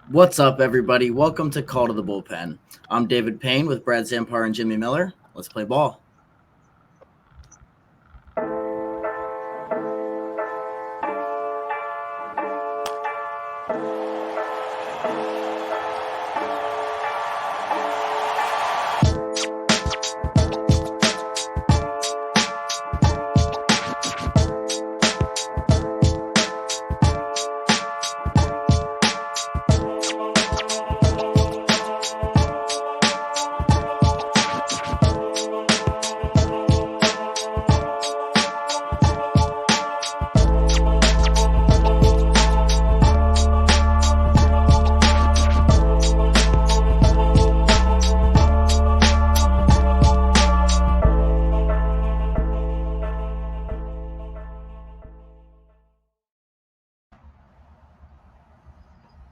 What's up, everybody? Welcome to Call to the Bullpen. I'm David Payne with Brad Zampar and Jimmy Miller. Let's play ball.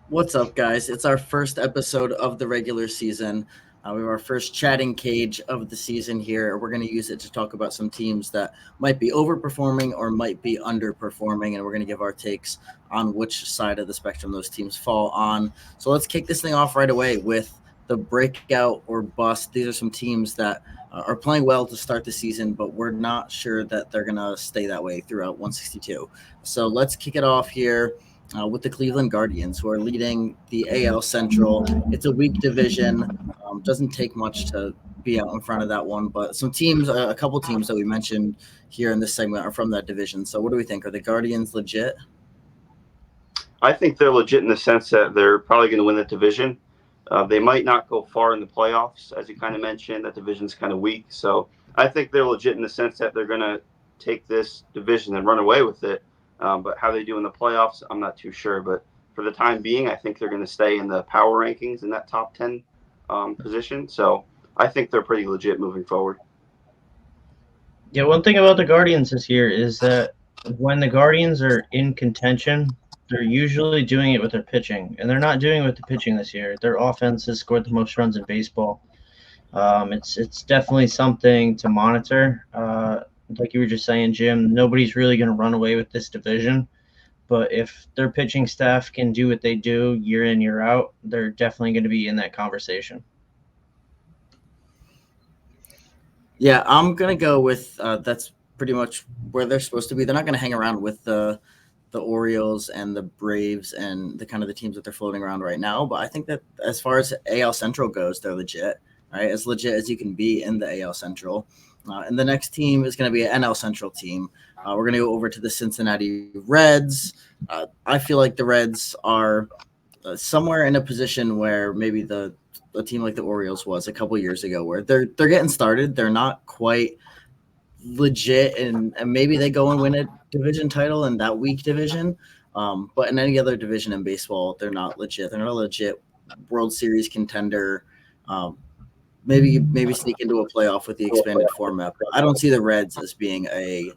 What's up, guys? It's our first episode of the regular season. We have our first chatting cage of the season here. We're going to use it to talk about some teams that might be overperforming or might be underperforming, and we're going to give our takes on which side of the spectrum those teams fall on. So let's kick this thing off right away with the breakout or bust. These are some teams that are playing well to start the season, but we're not sure that they're going to stay that way throughout 162. So let's kick it off here. With the Cleveland Guardians, who are leading the AL Central. It's a weak division. Doesn't take much to be out in front of that one, but some teams, a couple teams that we mentioned here in this segment are from that division. So what do we think? Are the Guardians legit? I think they're legit in the sense that they're probably going to win the division. They might not go far in the playoffs, as you kind of mentioned. That division's kind of weak. So I think they're legit in the sense that they're going to take this division and run away with it. But how they do in the playoffs, I'm not too sure. But for the time being, I think they're going to stay in the power rankings in that top 10 position. So I think they're pretty legit moving forward. Yeah, one thing about the Guardians this year is that when the Guardians are in contention, they're usually doing it with their pitching, and they're not doing it with the pitching this year. Their offense has scored the most runs in baseball. It's definitely something to monitor. Like you were just saying, Jim, nobody's really going to run away with this division. But if their pitching staff can do what they do year in, year out, they're definitely going to be in that conversation. Yeah, I'm going to go with that's pretty much where they're supposed to be. They're not going to hang around with the Orioles and the Braves and the kind of the teams that they're floating around right now. But I think that as far as AL Central goes, they're legit, right? As legit as you can be in the AL Central. And the next team is going to be an NL Central team. We're going to go over to the Cincinnati Reds. I feel like the Reds are somewhere in a position where maybe a team like the Orioles was a couple years ago, where they're getting started. They're not quite legit, and maybe they go and win a division title in that weak division. But in any other division in baseball, they're not legit. They're not a legit World Series contender. Maybe sneak into a playoff with the expanded format. But I don't see the Reds as being a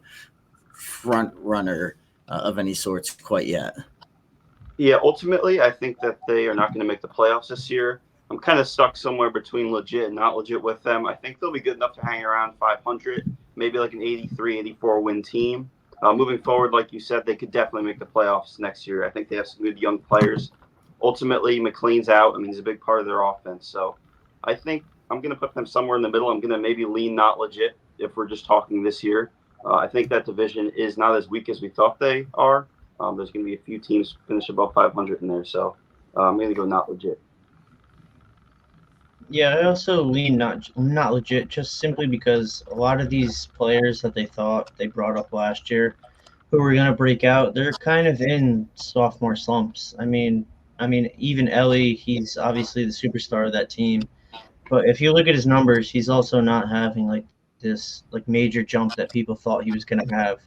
front runner of any sorts quite yet. Yeah, ultimately, I think that they are not going to make the playoffs this year. I'm kind of stuck somewhere between legit and not legit with them. I think they'll be good enough to hang around 500, maybe like an 83, 84 win team. Moving forward, like you said, they could definitely make the playoffs next year. I think they have some good young players. Ultimately, McLean's out. I mean, he's a big part of their offense. So I think I'm going to put them somewhere in the middle. I'm going to maybe lean not legit if we're just talking this year. I think that division is not as weak as we thought they are. There's going to be a few teams finish above 500 in there. So I'm going to go not legit. Yeah, I also lean not legit, just simply because a lot of these players that they thought they brought up last year, who were gonna break out, they're kind of in sophomore slumps. I mean, even Ellie, he's obviously the superstar of that team, but if you look at his numbers, he's also not having like this like major jump that people thought he was gonna have.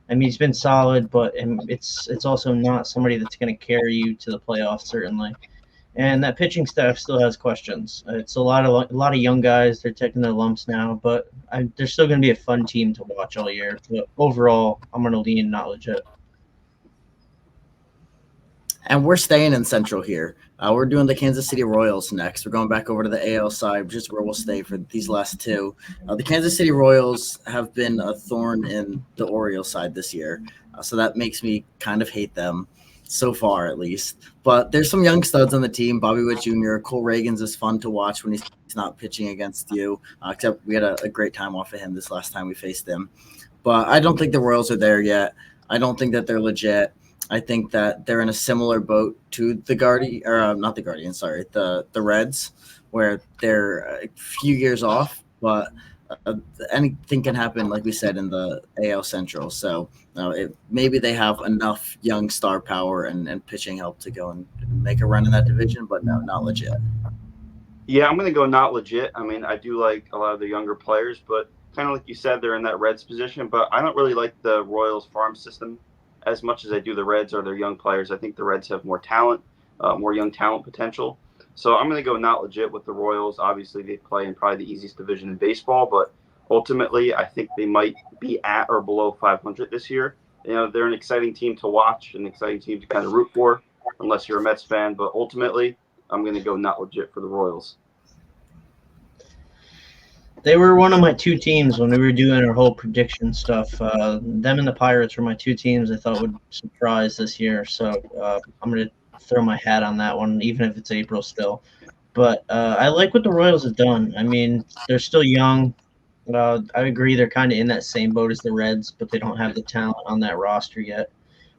I mean, he's been solid, but it's also not somebody that's gonna carry you to the playoffs certainly. And that pitching staff still has questions. It's a lot of young guys. They're taking their lumps now, but they're still going to be a fun team to watch all year. But overall, I'm going to lean not legit. And we're staying in Central here. We're doing the Kansas City Royals next. We're going back over to the AL side, which is where we'll stay for these last two. The Kansas City Royals have been a thorn in the Orioles side this year, so that makes me kind of hate them. so far at least. But there's some young studs on the team. Bobby Witt Jr., Cole Reagans is fun to watch when he's not pitching against you, except we had a great time off of him this last time we faced him. But I don't think the Royals are there yet. I don't think that they're legit. I think that they're in a similar boat to the Guardian, or not the Guardians, sorry, the Reds, where they're a few years off, but anything can happen, like we said, in the AL Central. So maybe they have enough young star power and pitching help to go and make a run in that division, but no, not legit. Yeah, I'm going to go not legit. I mean, I do like a lot of the younger players, but kind of like you said, they're in that Reds position. But I don't really like the Royals farm system as much as I do the Reds or their young players. I think the Reds have more talent, more young talent potential. So I'm going to go not legit with the Royals. Obviously, they play in probably the easiest division in baseball, but ultimately, I think they might be at or below 500 this year. They're an exciting team to watch, an exciting team to kind of root for, unless you're a Mets fan. But ultimately, I'm going to go not legit for the Royals. They were one of my two teams when we were doing our whole prediction stuff. Them and the Pirates were my two teams I thought would surprise this year. So I'm going to throw my hat on that one, even if it's April still. But I like what the Royals have done. I mean, they're still young. I agree they're kind of in that same boat as the Reds, but they don't have the talent on that roster yet.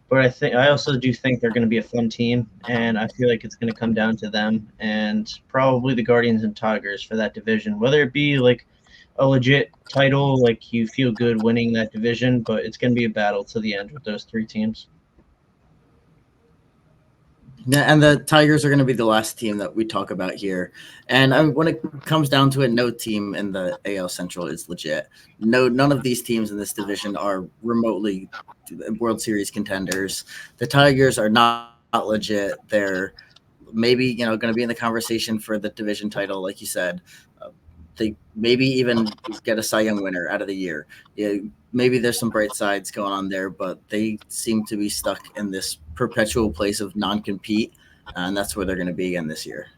But I also do think they're going to be a fun team, and I feel like it's going to come down to them and probably the Guardians and Tigers for that division. Whether it be like a legit title, like you feel good winning that division, but it's going to be a battle to the end with those three teams. Yeah, and the Tigers are going to be the last team that we talk about here. And when it comes down to it, no team in the AL Central is legit. None of these teams in this division are remotely World Series contenders. The Tigers are not legit. They're maybe going to be in the conversation for the division title, like you said. They maybe even get a Cy Young winner out of the year. Yeah, maybe there's some bright sides going on there, but they seem to be stuck in this perpetual place of non-compete, and that's where they're going to be again this year.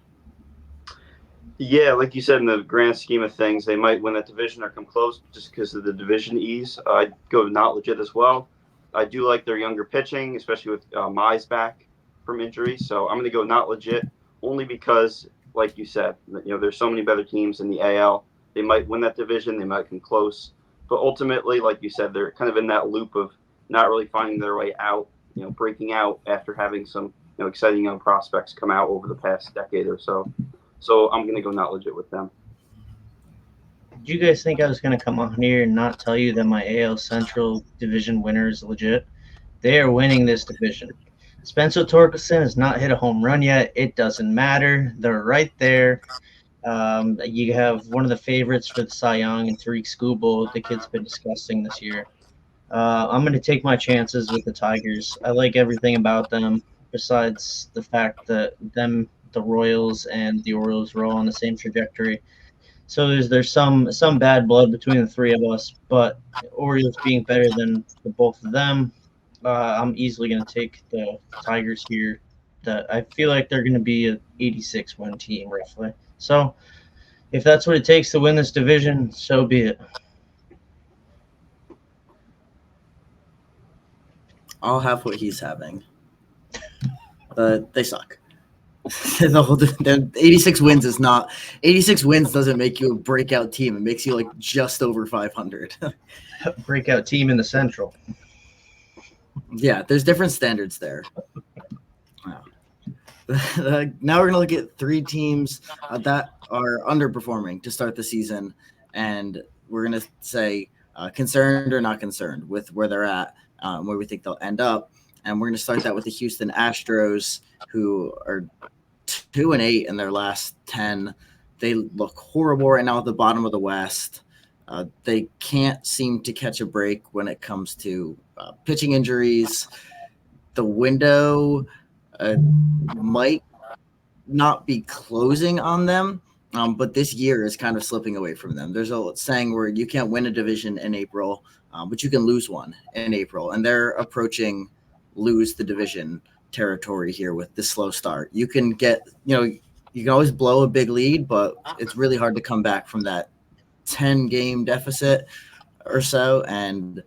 Yeah, like you said, in the grand scheme of things, they might win that division or come close just because of the division ease. I'd go not legit as well. I do like their younger pitching, especially with Mize back from injury. So I'm going to go not legit only because, like you said, there's so many better teams in the AL. They might win that division. They might come close. But ultimately, like you said, they're kind of in that loop of not really finding their way out, breaking out after having some exciting young prospects come out over the past decade or so. So I'm going to go not legit with them. Did you guys think I was going to come on here and not tell you that my AL Central division winner is legit? They are winning this division. Spencer Torkelson has not hit a home run yet. It doesn't matter. They're right there. You have one of the favorites for the Cy Young and Tariq Skubal. The kid's been disgusting this year. I'm going to take my chances with the Tigers. I like everything about them besides the fact that the Royals and the Orioles are all on the same trajectory. So there's some bad blood between the three of us, but Orioles being better than the both of them, I'm easily going to take the Tigers here. That I feel like they're going to be an 86 win team roughly. So if that's what it takes to win this division, so be it. I'll have what he's having. But they suck. The 86 wins is not 86 wins doesn't make you a breakout team. It makes you like just over 500. Breakout team in the Central. Yeah, there's different standards there. Wow. Now we're gonna look at three teams that are underperforming to start the season, and we're gonna say concerned or not concerned with where they're at, where we think they'll end up, and we're gonna start that with the Houston Astros, who are 2-8 in their last 10. They look horrible right now at the bottom of the West. They can't seem to catch a break when it comes to pitching injuries. The window might not be closing on them, but this year is kind of slipping away from them. There's a saying where you can't win a division in April, but you can lose one in April, and they're approaching lose the division territory here with this slow start. You can get, you can always blow a big lead, but it's really hard to come back from that 10-game deficit or so, and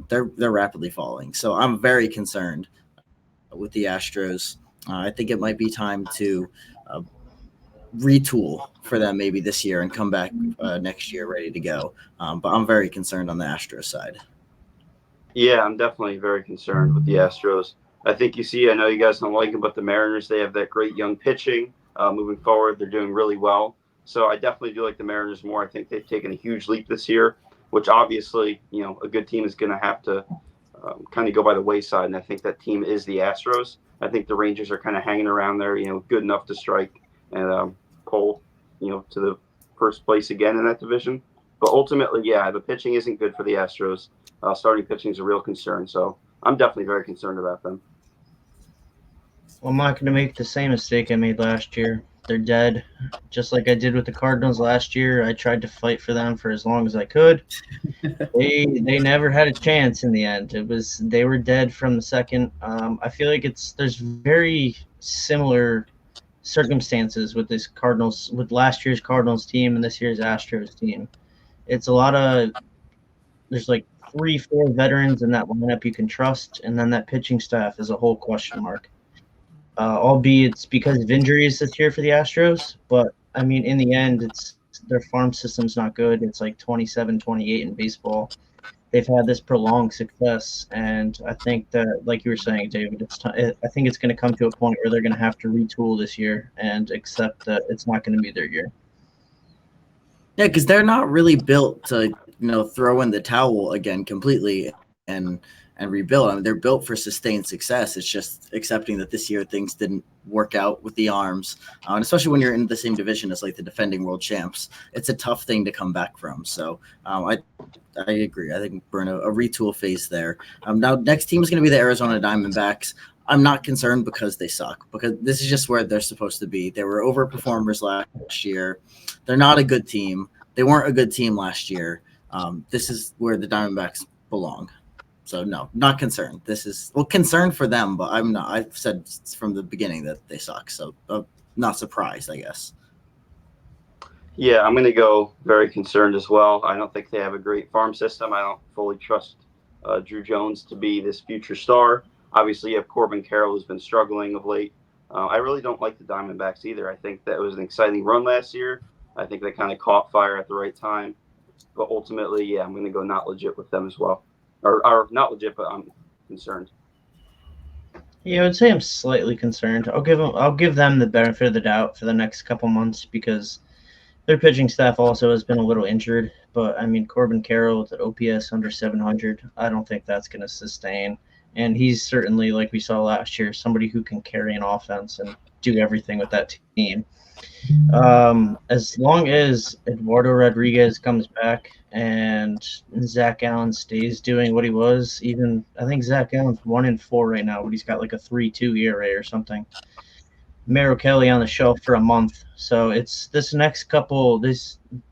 they're rapidly falling. So I'm very concerned with the Astros. I think it might be time to uh, retool for them maybe this year and come back next year ready to go. But I'm very concerned on the Astros side. Yeah, I'm definitely very concerned with the Astros. I think you see, I know you guys don't like them, but the Mariners, they have that great young pitching moving forward. They're doing really well. So I definitely do like the Mariners more. I think they've taken a huge leap this year, which obviously, a good team is going to have to kind of go by the wayside. And I think that team is the Astros. I think the Rangers are kind of hanging around there, good enough to strike and pull, to the first place again in that division. But ultimately, yeah, the pitching isn't good for the Astros. Starting pitching is a real concern. So I'm definitely very concerned about them. Well, I'm not going to make the same mistake I made last year. They're dead. Just like I did with the Cardinals last year, I tried to fight for them for as long as I could. They never had a chance in the end. They were dead from the second. I feel like there's very similar circumstances with last year's Cardinals team and this year's Astros team. It's there's like 3-4 veterans in that lineup you can trust, and then that pitching staff is a whole question mark. Albeit it's because of injuries this year for the Astros, but I mean, in the end, their farm system's not good. It's like 27-28 in baseball. They've had this prolonged success, and I think that, like you were saying, David, I think it's going to come to a point where they're going to have to retool this year and accept that it's not going to be their year. Yeah, because they're not really built to throw in the towel again completely and rebuild. I mean, they're built for sustained success. It's just accepting that this year things didn't work out with the arms, and especially when you're in the same division as like the defending world champs, it's a tough thing to come back from. So I agree. I think we're in a retool phase there. Now, next team is going to be the Arizona Diamondbacks. I'm not concerned because they suck, because this is just where they're supposed to be. They were overperformers last year. They're not a good team. They weren't a good team last year. This is where the Diamondbacks belong. So no, not concerned. This is concerned for them, but I'm not. I've said from the beginning that they suck. So not surprised, I guess. Yeah, I'm going to go very concerned as well. I don't think they have a great farm system. I don't fully trust Drew Jones to be this future star. Obviously, you have Corbin Carroll, who's been struggling of late. I really don't like the Diamondbacks either. I think that it was an exciting run last year. I think they kind of caught fire at the right time. But ultimately, yeah, I'm going to go not legit with them as well. Or not legit, but I'm concerned. Yeah, I would say I'm slightly concerned. I'll give them the benefit of the doubt for the next couple months because their pitching staff also has been a little injured. But I mean, Corbin Carroll with an OPS under 700, I don't think that's going to sustain. And he's certainly, like we saw last year, somebody who can carry an offense and do everything with that team. As long as Eduardo Rodriguez comes back and Zach Allen stays doing what he was, I think Zach Allen's 1-4 right now, but he's got like a 3.2 ERA or something. Merrill Kelly on the shelf for a month. So it's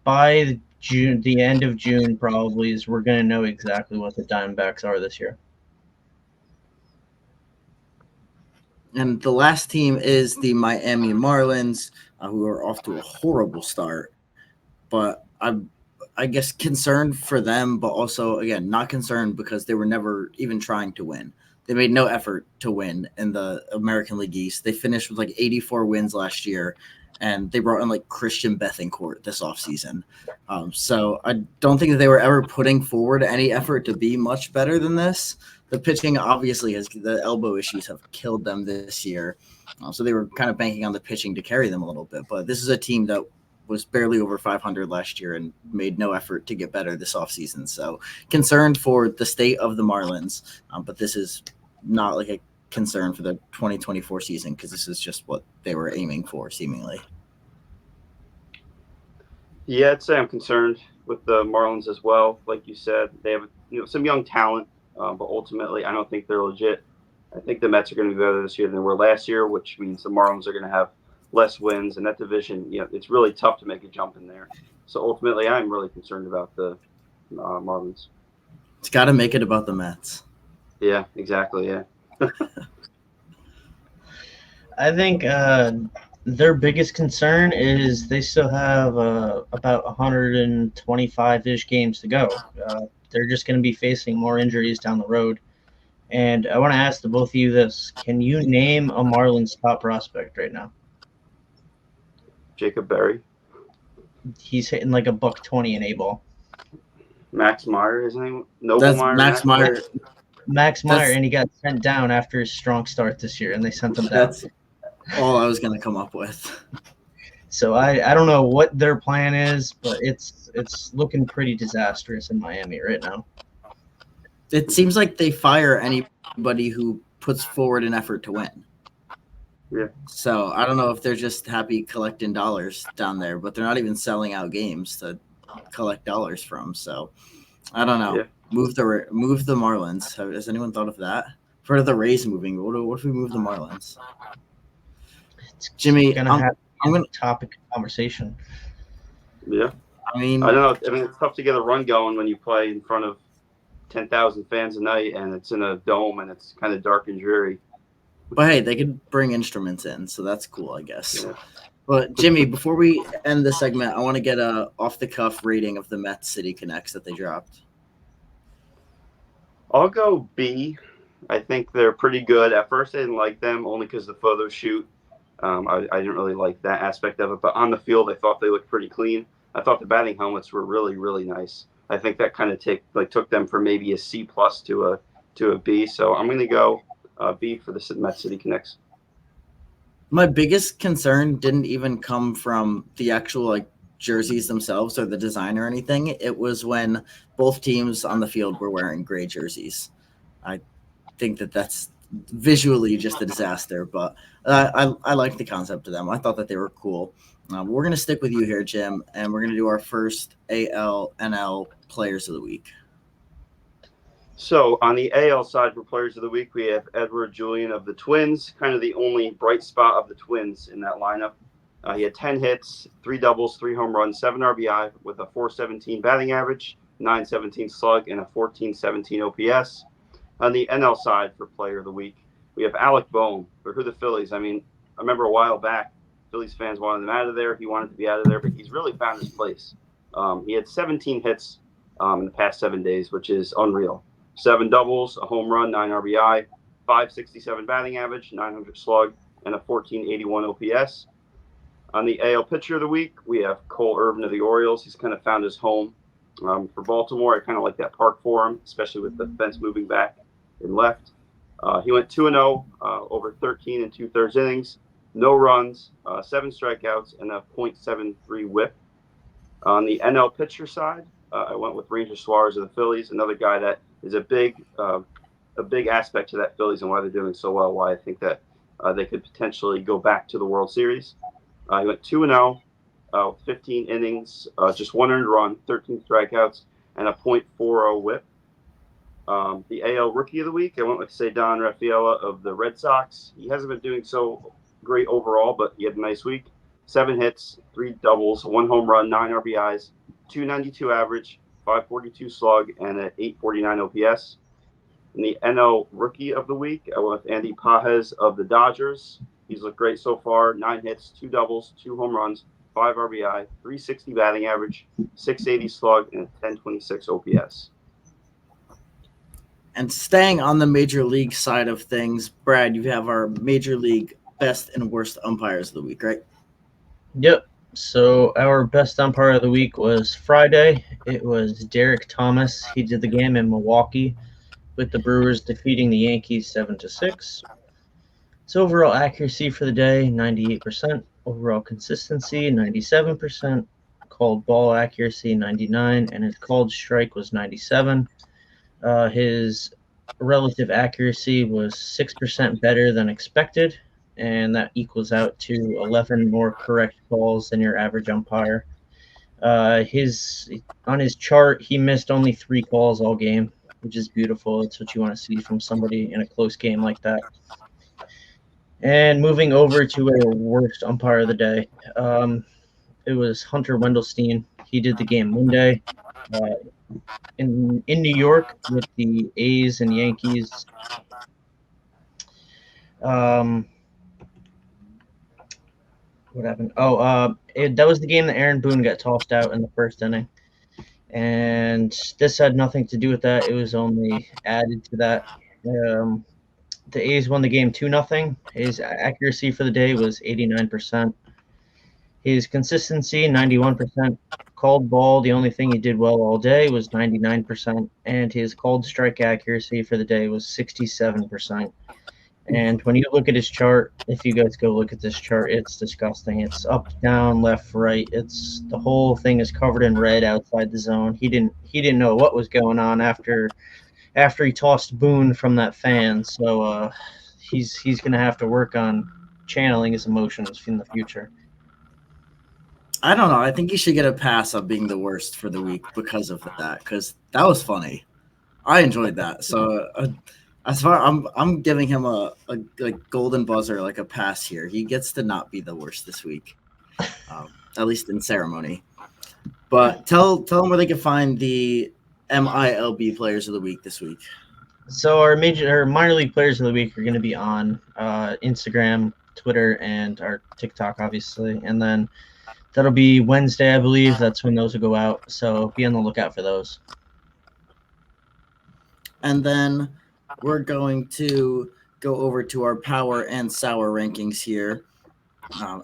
by June, the end of June probably is we're going to know exactly what the Diamondbacks are this year. And the last team is the Miami Marlins, who are off to a horrible start. But I guess concerned for them, but also, again, not concerned because they were never even trying to win. They made no effort to win in the American League East. They finished with like 84 wins last year, and they brought in like Christian Bethancourt this offseason. So I don't think that they were ever putting forward any effort to be much better than this. The pitching obviously the elbow issues have killed them this year. So they were kind of banking on the pitching to carry them a little bit. But this is a team that was barely over 500 last year and made no effort to get better this offseason. So concerned for the state of the Marlins. But this is not like a concern for the 2024 season because this is just what they were aiming for, seemingly. Yeah, I'd say I'm concerned with the Marlins as well. Like you said, they have some young talent, but ultimately I don't think they're legit. I think the Mets are going to be better this year than they were last year, which means the Marlins are going to have less wins. And that division, it's really tough to make a jump in there. So ultimately, I'm really concerned about the Marlins. It's got to make it about the Mets. Yeah, exactly. Yeah. I think their biggest concern is they still have about 125-ish games to go. They're just going to be facing more injuries down the road. And I want to ask the both of you this: can you name a Marlins top prospect right now? Jacob Berry, He's hitting like a $120 in A ball. Max Meyer, his name, That's Noblemeyer, Max Meyer. Max Meyer, That's and he got sent down after his strong start this year, and they sent him down. that's all I was gonna come up with. So I don't know what their plan is, but it's looking pretty disastrous in Miami right now. It seems like they fire anybody who puts forward an effort to win. Yeah. So I don't know if they're just happy collecting dollars down there, but they're not even selling out games to collect dollars from. So I don't know. Yeah. Move the Marlins. Has anyone thought of that? For the Rays moving, what if we move the Marlins? It's Jimmy, gonna I'm have gonna. a topic of conversation. Yeah. I mean, I don't know. I mean, it's tough to get a run going when you play in front of 10,000 fans a night and it's in a dome and it's kind of dark and dreary. but hey, they could bring instruments in, so that's cool, I guess. Yeah. But Jimmy, before we end the segment, I want to get a off the cuff rating of the Mets City Connects that they dropped. I'll go B. I think they're pretty good. At first, I didn't like them only because the photo shoot. I didn't really like that aspect of it. But on the field, I thought they looked pretty clean. I thought the batting helmets were really, really nice. I think that kind of took them from maybe a C plus to a B. So I'm going to go B for the Met City Connects. My biggest concern didn't even come from the actual jerseys themselves or the design or anything. It was when both teams on the field were wearing gray jerseys. I think that's visually just a disaster, but I like the concept of them. I thought that they were cool. We're going to stick with you here, Jim, and we're going to do our first AL/NL Players of the Week. So on the AL side for Players of the Week, we have Edward Julian of the Twins, kind of the only bright spot of the Twins in that lineup. He had 10 hits, 3 doubles, 3 home runs, 7 RBI with a .417 batting average, .917 slug, and a .1417 OPS. On the NL side for Player of the Week, we have Alec Bohm. Who are the Phillies? I mean, I remember a while back, Phillies fans wanted him out of there. He wanted to be out of there, but he's really found his place. He had 17 hits in the past 7 days, which is unreal. 7 doubles, a home run, 9 RBI, .567 batting average, 900 slug, and a .1481 OPS. On the AL Pitcher of the Week, we have Cole Irvin of the Orioles. He's kind of found his home. For Baltimore, I kind of like that park for him, especially with the fence moving back and left. He went 2-0 over 13 2/3 innings, no runs, 7 strikeouts, and a .73 whip. On the NL pitcher side, I went with Ranger Suarez of the Phillies, another guy that is a big aspect to that Phillies and why they're doing so well, why I think that they could potentially go back to the World Series. He went 2-0 with 15 innings, just 1 earned run, 13 strikeouts, and a .40 whip. The AL Rookie of the Week, I went with Ceddanne Rafaela of the Red Sox. He hasn't been doing so great overall, but he had a nice week. 7 hits, 3 doubles, 1 home run, 9 RBIs, .292 average, .542 slug, and an .849 OPS. In the NL Rookie of the Week, I went with Andy Pages of the Dodgers. He's looked great so far. 9 hits, 2 doubles, 2 home runs, 5 RBI, .360 batting average, .680 slug, and a .1026 OPS. And staying on the major league side of things, Brad, you have our major league best and worst umpires of the week, right? Yep. So our best umpire of the week was Friday. It was Derek Thomas. He did the game in Milwaukee with the Brewers defeating the Yankees 7-6. His overall accuracy for the day, 98%. Overall consistency, 97%. Called ball accuracy, 99%. And his called strike was 97%. His relative accuracy was 6% better than expected, and that equals out to 11 more correct calls than your average umpire. On his chart, he missed only 3 calls all game, which is beautiful. It's what you want to see from somebody in a close game like that. And moving over to a worst umpire of the day, it was Hunter Wendelstein. He did the game Monday. In New York with the A's and Yankees. What happened? That was the game that Aaron Boone got tossed out in the first inning. And this had nothing to do with that. It was only added to that. Um, the A's won the game 2-0. His accuracy for the day was 89%. His consistency, 91%. Called ball, the only thing he did well all day was 99%. And his called strike accuracy for the day was 67%. And when you look at his chart, if you guys go look at this chart, it's disgusting. It's up, down, left, right. It's the whole thing is covered in red outside the zone. He didn't know what was going on after he tossed Boone from that fan. So he's gonna have to work on channeling his emotions in the future. I don't know. I think he should get a pass on being the worst for the week because of that. Because that was funny. I enjoyed that. So as far I'm giving him a like golden buzzer, like a pass here. He gets to not be the worst this week, at least in ceremony. But tell them where they can find the MILB Players of the Week this week. So our minor league players of the week are going to be on Instagram, Twitter, and our TikTok, obviously. And then that'll be Wednesday, I believe. That's when those will go out. So be on the lookout for those. And then we're going to go over to our power and sour rankings here.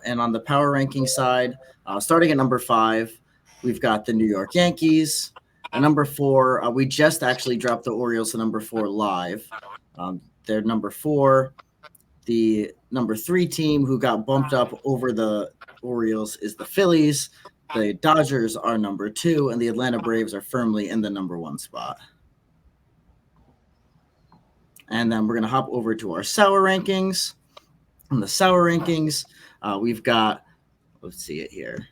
And on the power ranking side, starting at number 5, we've got the New York Yankees. At number 4, we just actually dropped the Orioles to number 4 live. They're number 4. The number 3 team who got bumped up over the Orioles is the Phillies. The Dodgers are number 2, and the Atlanta Braves are firmly in the number 1 spot. And then we're going to hop over to our sour rankings. On the sour rankings, we've got, let's see it here.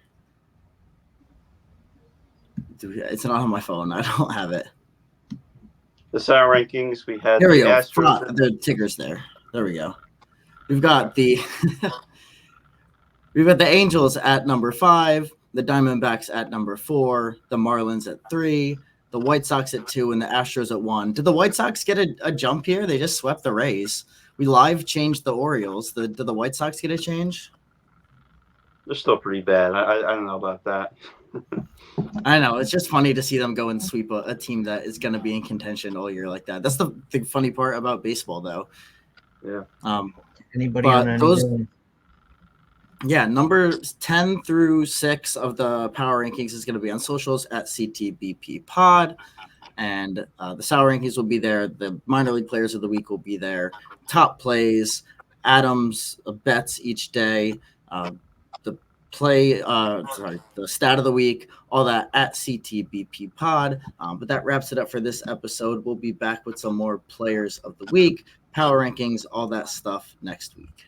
It's not on my phone. I don't have it. The sour rankings, we had Here we the go. Astros. The ticker's there. There we go. We've got the we've got the Angels at number 5, the Diamondbacks at number 4, the Marlins at 3, the White Sox at 2, and the Astros at 1. Did the White Sox get a jump here? They just swept the Rays. We live changed the Orioles. Did the White Sox get a change? They're still pretty bad. I don't know about that. I know. It's just funny to see them go and sweep a team that is going to be in contention all year like that. That's the funny part about baseball, though. Yeah. Anybody on any Yeah, numbers 10 through 6 of the power rankings is going to be on socials at CTBP Pod. And the sour rankings will be there. The minor league players of the week will be there. Top plays, Adams bets each day, the stat of the week, all that at CTBP Pod. But that wraps it up for this episode. We'll be back with some more players of the week, power rankings, all that stuff next week.